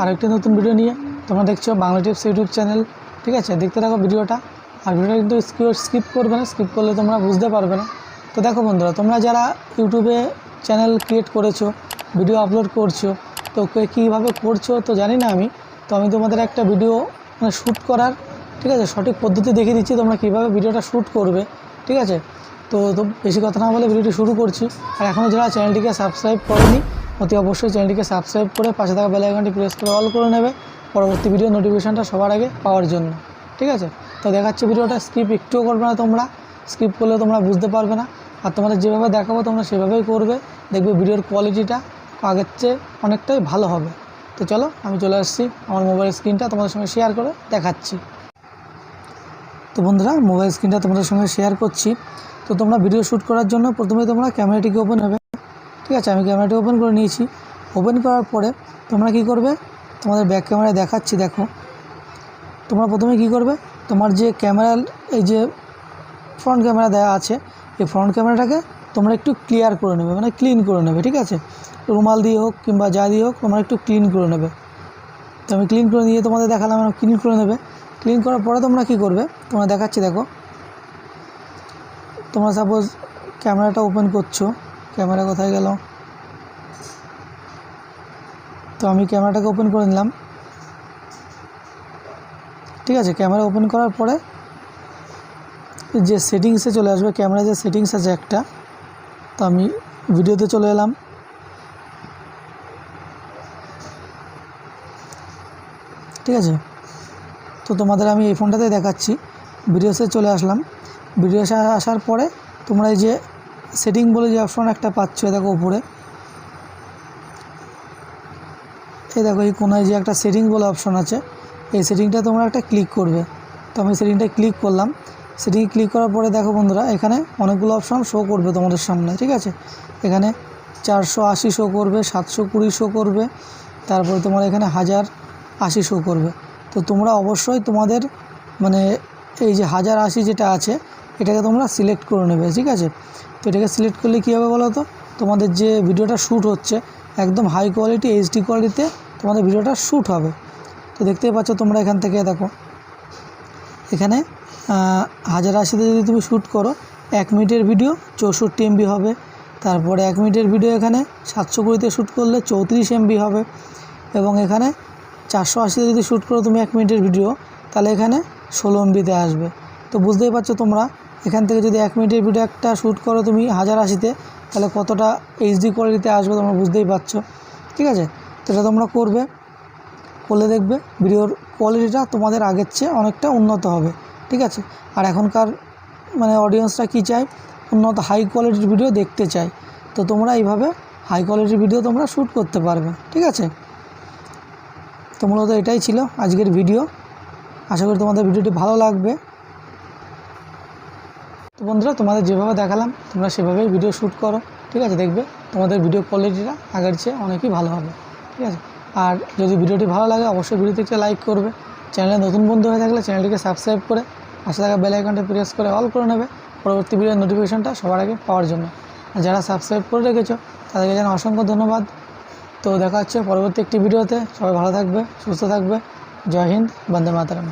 আরেকটি নতুন ভিডিও নিয়ে তোমরা দেখছো বাংলা টিপস ইউটিউব চ্যানেল। ঠিক আছে, দেখতে থাকো ভিডিওটা। আর ভিডিওটা কিন্তু স্কিপ করবে না, স্কিপ করলে তোমরা বুঝতে পারবে না। তো দেখো বন্ধুরা, তোমরা যারা ইউটিউবে চ্যানেল ক্রিয়েট করেছো, ভিডিও আপলোড করছো, তো কীভাবে করছো তো জানি না আমি। তো আমি তোমাদের একটা ভিডিও শ্যুট করার, ঠিক আছে, সঠিক পদ্ধতি দেখিয়ে দিচ্ছি তোমরা কীভাবে ভিডিওটা শ্যুট করবে। ঠিক আছে, তো বেশি কথা না বলে ভিডিওটি শুরু করছি। আর এখনও যারা চ্যানেলটিকে সাবস্ক্রাইব করেনি, অতি অবশ্যই চ্যানেলটিকে সাবস্ক্রাইব করে পাশে থাকা বেল আইকনটি প্রেস করে অল করে নেবে পরবর্তী ভিডিও নোটিফিকেশানটা সবার আগে পাওয়ার জন্য। ঠিক আছে, তো দেখাচ্ছে ভিডিওটা, স্কিপ একটুও করবে না তোমরা, স্কিপ করলে তোমরা বুঝতে পারবে না। আর তোমাদের যেভাবে দেখাবো তোমরা সেভাবেই করবে, দেখবে ভিডিওর কোয়ালিটিটা আগের চেয়ে অনেকটাই ভালো হবে। তো চলো, আমি চলে আসছি, আমার মোবাইল স্ক্রিনটা তোমাদের সঙ্গে শেয়ার করে দেখাচ্ছি। তো বন্ধুরা, মোবাইল স্ক্রিনটা তোমাদের সঙ্গে শেয়ার করছি। তো তোমরা ভিডিও শ্যুট করার জন্য প্রথমে তোমরা ক্যামেরাটিকে ওপেন হবে। ঠিক আছে, আমি ক্যামেরাটি ওপেন করে নিয়েছি। ওপেন করার পরে তোমরা কি করবে, তোমাদের ব্যাক ক্যামেরায় দেখাচ্ছি। দেখো, তোমরা প্রথমে কি করবে, তোমার যে ক্যামেরা, এই যে ফ্রন্ট ক্যামেরা দেওয়া আছে, এই ফ্রন্ট ক্যামেরাটাকে তোমরা একটু ক্লিয়ার করে নেবে, মানে ক্লিন করে নেবে। ঠিক আছে, রুমাল দিয়ে হোক কিংবা যা দিয়ে হোক তোমরা একটু ক্লিন করে নেবে। তো আমি ক্লিন করে নিয়ে তোমাদের দেখালাম, ক্লিন করে নেবে। ক্লিন করার পরে তোমরা কি করবে, তোমরা দেখাচ্ছি। দেখো, তোমরা সাপোজ ক্যামেরাটা ওপেন করছো, ক্যামেরা কোথায় গেল, তো আমি ক্যামেরাটাকে ওপেন করে নিলাম। ঠিক আছে, ক্যামেরা ওপেন করার পরে যে সেটিংসে চলে আসবে, ক্যামেরা যে সেটিংস আছে একটা, তো আমি ভিডিওতে চলে এলাম। ঠিক আছে, তো তোমাদের আমি এই ফোনটাতে দেখাচ্ছি। ভিডিওসে চলে আসলাম। ভিডিওসে আসার পরে তোমরা এই যে সেটিং বলে যে অপশন একটা পাচ্ছ, দেখো উপরে, এই দেখো এই কোনায় যে একটা সেটিং বলে অপশন আছে, এই সেটিংটা তোমরা একটা ক্লিক করবে। তো আমি সেটিংটা ক্লিক করলাম। সেটিং ক্লিক করার পরে দেখো বন্ধুরা, এখানে অনেকগুলো অপশন শো করবে তোমাদের সামনে। ঠিক আছে, এখানে 480 শো করবে, 720 শো করবে, তারপরে তোমার এখানে 1080 শো করবে। তো তোমরা অবশ্যই তোমাদের মানে এই যে 1080 যেটা আছে, এটাকে তোমরা সিলেক্ট করে নেবে। ঠিক আছে, তো এটাকে সিলেক্ট করলে কী হবে বলো তো, তোমাদের যে ভিডিওটা শ্যুট হচ্ছে একদম হাই কোয়ালিটি এইচডি কোয়ালিটিতে তোমাদের ভিডিওটা শ্যুট হবে। তো দেখতেই পাচ্ছ তোমরা, এখান থেকে দেখো, এখানে 1080তে যদি তুমি শ্যুট করো, 1 মিনিটের ভিডিও 64 MB হবে। তারপরে 1 মিনিটের ভিডিও এখানে 720তে শ্যুট করলে 34 MB হবে। এবং এখানে 480তে যদি শ্যুট করো তুমি 1 মিনিটের ভিডিও, তাহলে এখানে 16 MBতে আসবে। তো বুঝতেই পারছো তোমরা, এখান থেকে যদি 1 মিনিটের ভিডিও একটা শ্যুট করো তুমি 1080তে, তাহলে কতটা এইচডি কোয়ালিটিতে আসবে তোমরা বুঝতেই পারছো। ঠিক আছে, তো এটা তোমরা করলে দেখবে ভিডিওর কোয়ালিটিটা তোমাদের আগের চেয়ে অনেকটা উন্নত হবে। ঠিক আছে, আর এখনকার মানে অডিয়েন্সরা কী চায়, উন্নত হাই কোয়ালিটির ভিডিও দেখতে চায়। তো তোমরা এইভাবে হাই কোয়ালিটির ভিডিও তোমরা শ্যুট করতে পারবে। ঠিক আছে, তো মূলত এটাই ছিল আজকের ভিডিও। আশা করি তোমাদের ভিডিওটি ভালো লাগবে। তো বন্ধুরা, তোমাদের যেভাবে দেখালাম তোমরা সেভাবেই ভিডিও শ্যুট করো। ঠিক আছে, দেখবে তোমাদের ভিডিও কোয়ালিটিটা আগের চেয়ে অনেকই ভালো হবে। ঠিক আছে, আর যদি ভিডিওটি ভালো লাগে অবশ্যই ভিডিওতে একটা লাইক করবে। চ্যানেলে নতুন বন্ধু হয়ে থাকলে চ্যানেলটিকে সাবস্ক্রাইব করে পাশে থাকা বেল আইকনটি প্রেস করে অল করে নেবে পরবর্তী ভিডিওর নোটিফিকেশানটা সবার আগে পাওয়ার জন্য। আর যারা সাবস্ক্রাইব করে রেখেছো তাদেরকে জানাই অসংখ্য ধন্যবাদ। তো দেখা হচ্ছে পরবর্তী একটি ভিডিওতে। সবাই ভালো থাকবে, সুস্থ থাকবে। জয় হিন্দ, বন্দে মাতরম।